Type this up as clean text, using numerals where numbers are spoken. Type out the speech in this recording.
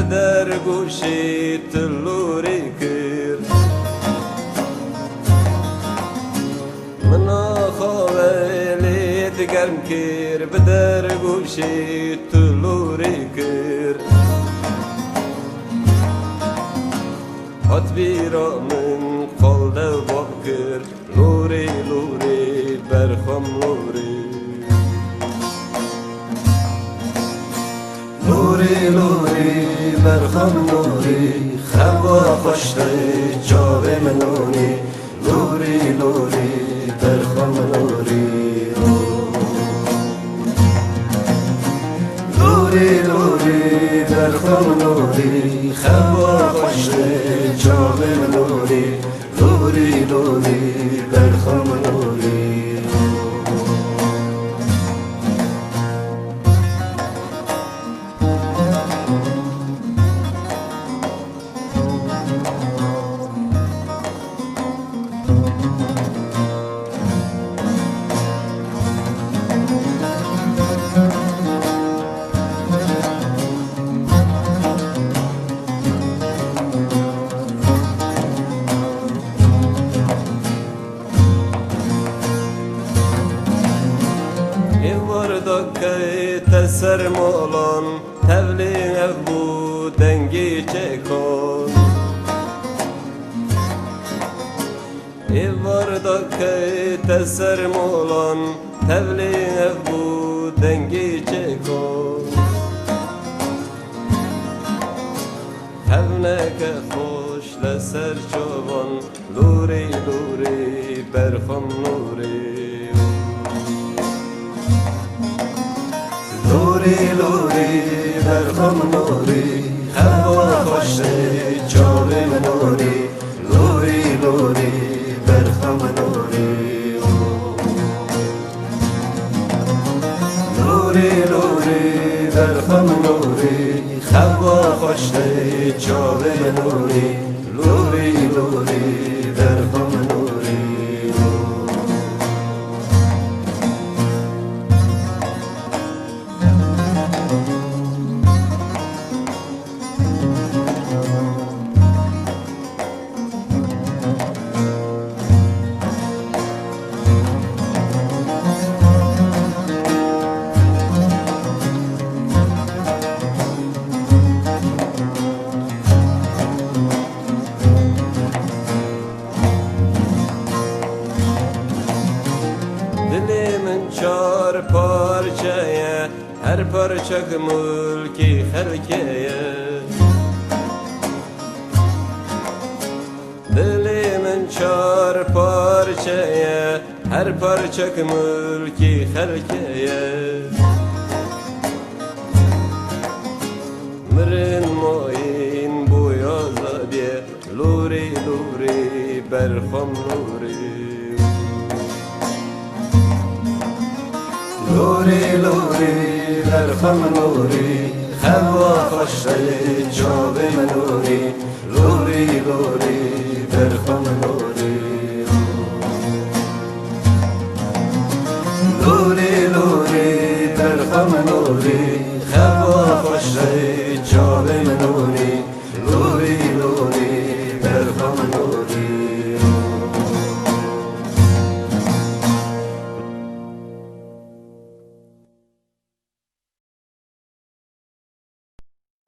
بدر گوشی تلوری کرد منا خواهی دگرم کر بدر گوشی تلوری کرد هات بیرا من قلده باکر لوری لوری برخم لوری لوری لوری برخم لوری خوا خوشته جاو منونی لوری لوری برخم لوری لوری لوری برخم لوری خوا خوشته جاو منونی لوری لوری برخم لوری که تسر مولان تبلیغ بود دنگی چکن ایواردا که تسر مولان تبلیغ بود دنگی چکن هونه که خوش لسر چوبان لوری لوری برخم لوری لوری لوری برخم لوری هوا خوشته جاو منوری لوری لوری برخم لوری لوری لوری برخم لوری هوا خوشته جاو منوری لوری لوری برخم لوری چار parçaya her parça mülki herkeye dilimin çar parçaya her parça mülki herkeye mirin moyin bu yaza diye luri luri berham luri لوری لوری برخم لوری خوا خوشته جاو منوری لوری لوری برخم لوری لوری لوری برخم لوری خوا خوشته جاو منوری